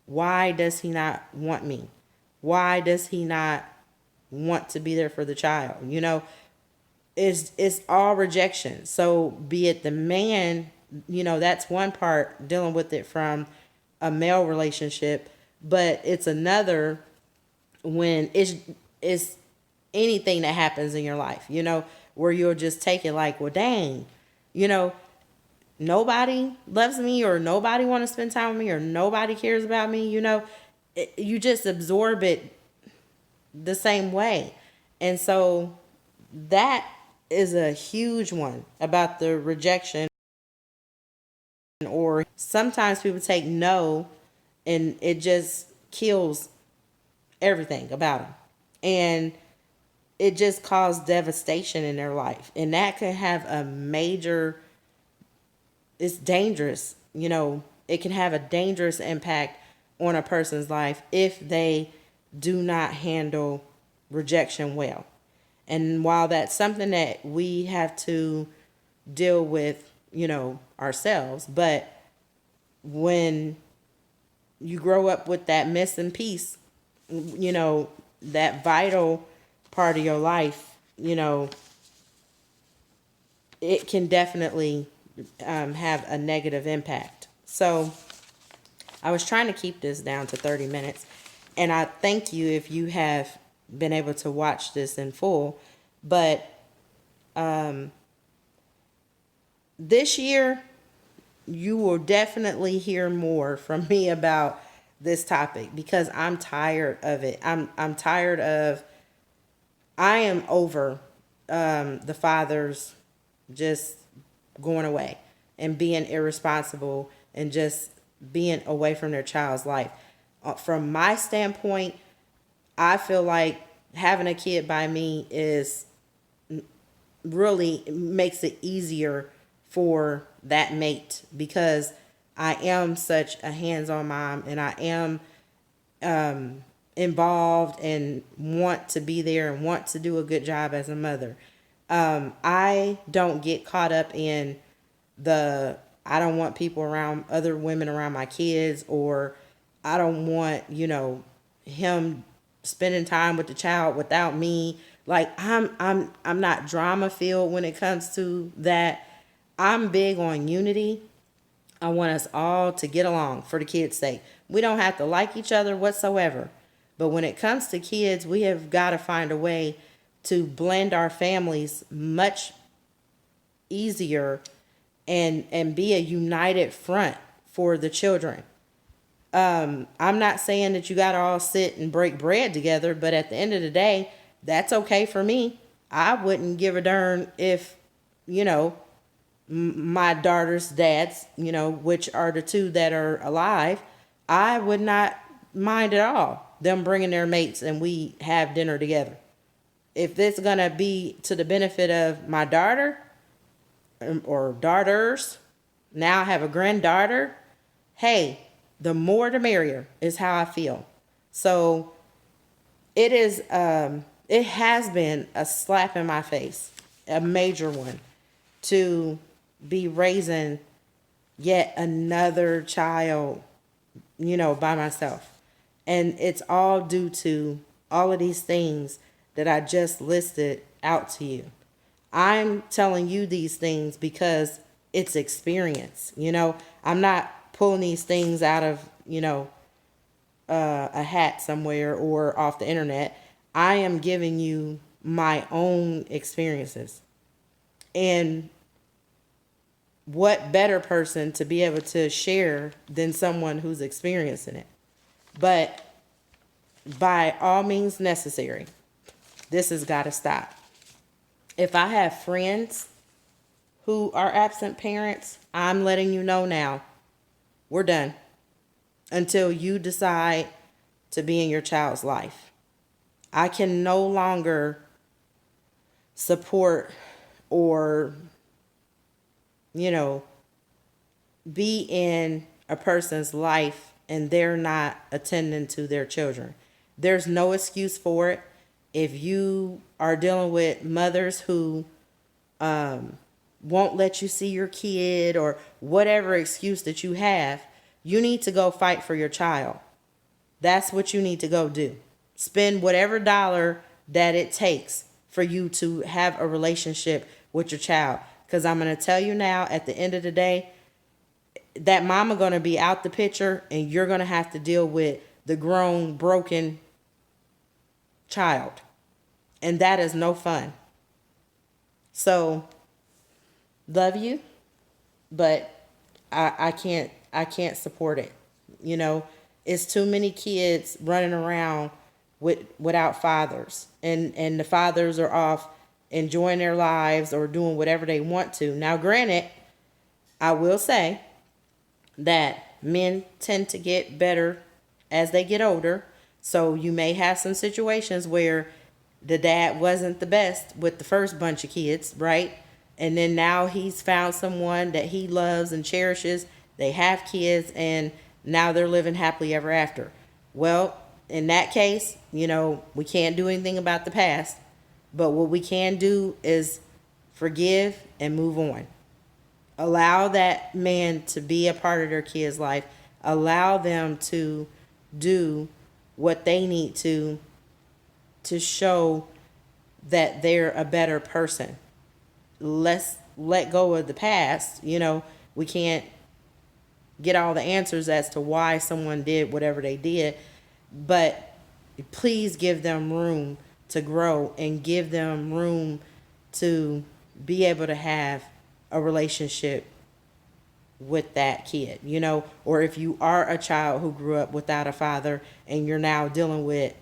Why does he not want me? Why does he not want to be there for the child? It's all rejection. So be it the man, that's one part, dealing with it from a male relationship, but it's another when it's anything that happens in your life, where you'll just take it like, well, dang, you know, nobody loves me, or nobody want to spend time with me, or nobody cares about me, you just absorb it the same way. And so that is a huge one about the rejection. Or sometimes people take no and it just kills everything about them. And it just caused devastation in their life. And that can have a major, it's dangerous, it can have a dangerous impact on a person's life if they do not handle rejection well. And while that's something that we have to deal with, ourselves, but when you grow up with that missing piece, that vital part of your life, it can definitely have a negative impact. So I was trying to keep this down to 30 minutes. And I thank you if you have been able to watch this in full. But this year, you will definitely hear more from me about this topic, because I'm tired of it. I'm tired of, I am over the fathers just going away and being irresponsible and just being away from their child's life. From my standpoint, I feel like having a kid by me is really makes it easier for that mate, because I am such a hands-on mom, and I am involved and want to be there and want to do a good job as a mother. I don't get caught up in I don't want people around, other women around my kids, or I don't want, him spending time with the child without me. Like I'm not drama filled when it comes to that. I'm big on unity. I want us all to get along for the kids' sake. We don't have to like each other whatsoever. But when it comes to kids, we have got to find a way to blend our families much easier and be a united front for the children. I'm not saying that you got to all sit and break bread together, but at the end of the day, that's okay for me. I wouldn't give a darn if, my daughter's dads, which are the two that are alive, I would not mind at all them bringing their mates and we have dinner together. If it's going to be to the benefit of my daughter or daughters, now I have a granddaughter, hey, the more the merrier is how I feel. So it has been a slap in my face, a major one, to be raising yet another child, by myself. And it's all due to all of these things that I just listed out to you. I'm telling you these things because it's experience. I'm not pulling these things out of, a hat somewhere or off the internet. I am giving you my own experiences. And what better person to be able to share than someone who's experiencing it? But by all means necessary, this has got to stop. If I have friends who are absent parents, I'm letting you know now, we're done until you decide to be in your child's life. I can no longer support or, be in a person's life and they're not attending to their children. There's no excuse for it. If you are dealing with mothers who won't let you see your kid or whatever excuse that you have, you need to go fight for your child. That's what you need to go do. Spend whatever dollar that it takes for you to have a relationship with your child. Because I'm going to tell you now, at the end of the day, that mama going to be out the picture, and you're going to have to deal with the grown, broken child. And that is no fun. So, love you, but I can't support it. You know, it's too many kids running around without fathers, and the fathers are off enjoying their lives or doing whatever they want to. Now, granted, I will say that men tend to get better as they get older. So you may have some situations where the dad wasn't the best with the first bunch of kids, right? And then now he's found someone that he loves and cherishes. They have kids, and now they're living happily ever after. Well, in that case, you know, we can't do anything about the past. But what we can do is forgive and move on. Allow that man to be a part of their kid's life. Allow them to do what they need to show that they're a better person. Let's let go of the past. You know, we can't get all the answers as to why someone did whatever they did, but please give them room to grow and give them room to be able to have a relationship with that kid, you know. Or if you are a child who grew up without a father and you're now dealing with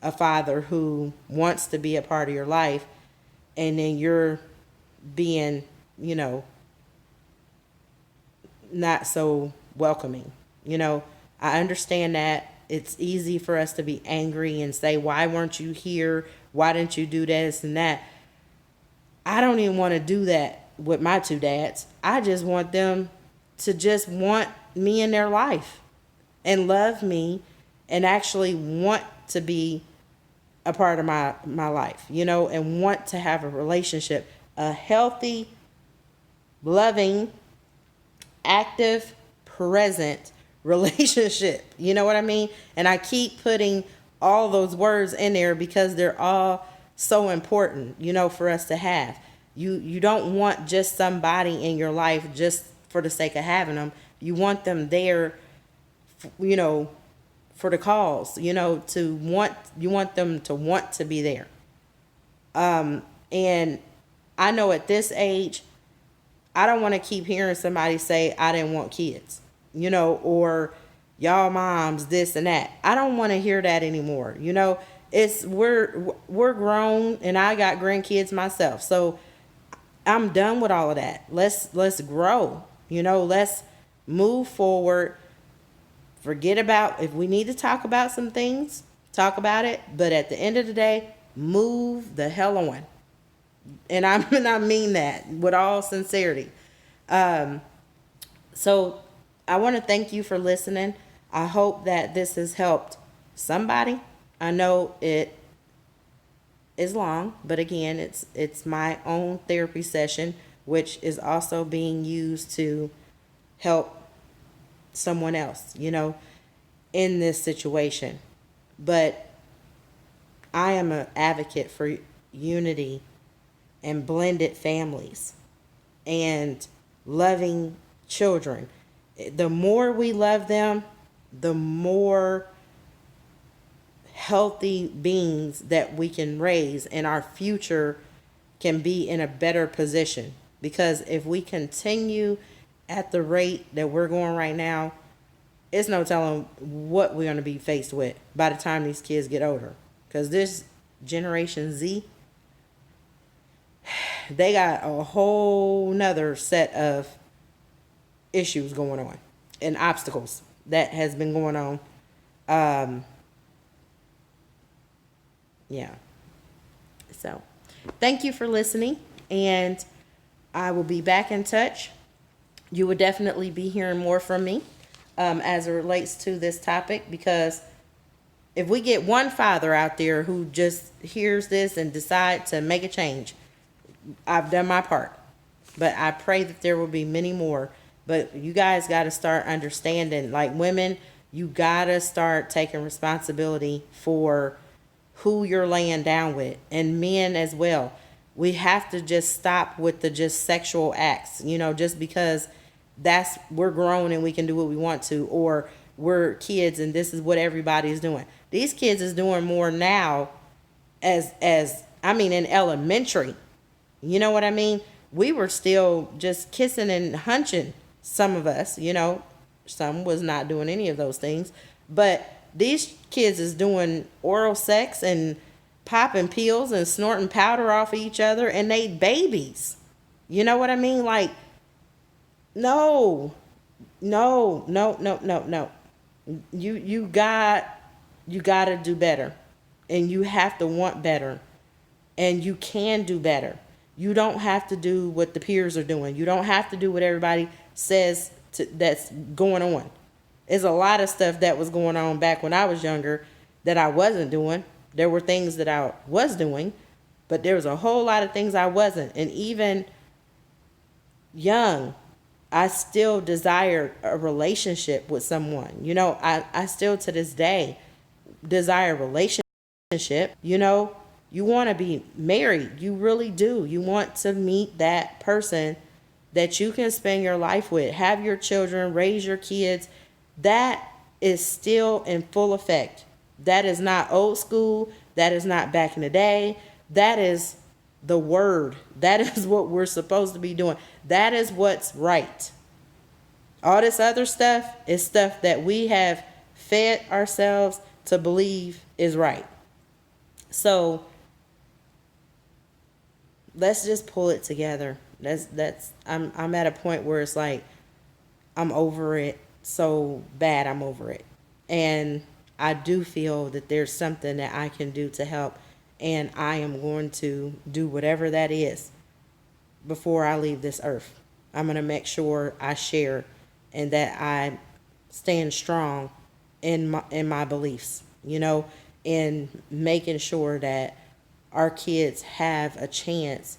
a father who wants to be a part of your life, and then you're being, you know, not so welcoming. You know, I understand that it's easy for us to be angry and say, why weren't you here? Why didn't you do this and that? I don't even want to do that with my two dads. I just want them to just want me in their life and love me and actually want to be a part of my life, you know, and want to have a relationship, a healthy, loving, active, present relationship. You know what I mean? And I keep putting all those words in there because they're all so important, you know, for us to have. You don't want just somebody in your life just for the sake of having them. You want them there, you know, for the cause, you know, you want them to want to be there. And I know at this age, I don't want to keep hearing somebody say, I didn't want kids, you know, or y'all moms, this and that. I don't want to hear that anymore. You know, we're grown, and I got grandkids myself. So I'm done with all of that. Let's grow, you know, let's move forward. Forget about, if we need to talk about some things, talk about it. But at the end of the day, move the hell on. And I mean that with all sincerity. So I want to thank you for listening. I hope that this has helped somebody. I know it is long, but again, it's my own therapy session, which is also being used to help someone else, you know, in this situation. But I am an advocate for unity and blended families and loving children. The more we love them, the more healthy beings that we can raise, and our future can be in a better position. Because if we continue at the rate that we're going right now, it's no telling what we're going to be faced with by the time these kids get older. Because this Generation Z, they got a whole nother set of issues going on and obstacles that has been going on. Yeah. So thank you for listening, and I will be back in touch. You will definitely be hearing more from me as it relates to this topic, because if we get one father out there who just hears this and decide to make a change, I've done my part. But I pray that there will be many more. But you guys got to start understanding, like, women, You gotta start taking responsibility for who you're laying down with, and men as well. We have to just stop with the just sexual acts, just because we're grown and we can do what we want to, or we're kids and this is what everybody's doing. These kids is doing more now as I mean in elementary. You know what I mean? We were still just kissing and hunching, some of us, some was not doing any of those things. But these kids is doing oral sex and popping pills and snorting powder off of each other, and they babies. You know what I mean? Like, no, no, no, no, no, no. You got to do better, and you have to want better, and you can do better. You don't have to do what the peers are doing. You don't have to do what everybody says that's going on. There's a lot of stuff that was going on back when I was younger that I wasn't doing. There were things that I was doing, but there was a whole lot of things I wasn't. And even young, I still desired a relationship with someone. I still to this day desire a relationship. You want to be married. You really do. You want to meet that person that you can spend your life with, have your children, raise your kids. That is still in full effect. That is not old school. That is not back in the day. That is the word. That is what we're supposed to be doing. That is what's right. All this other stuff is stuff that we have fed ourselves to believe is right. So let's just pull it together. I'm at a point where it's like I'm over it so bad. I'm over it. And I do feel that there's something that I can do to help, and I am going to do whatever that is before I leave this earth. I'm going to make sure I share and that I stand strong in my beliefs, in making sure that our kids have a chance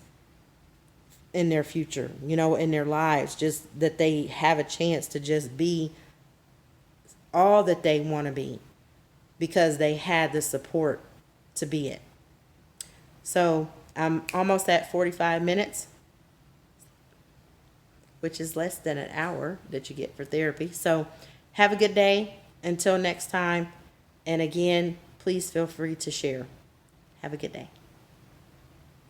in their future, in their lives, just that they have a chance to just be all that they want to be because they had the support to be it. So I'm almost at 45 minutes, which is less than an hour that you get for therapy. So have a good day. Until next time. And again, please feel free to share. Have a good day.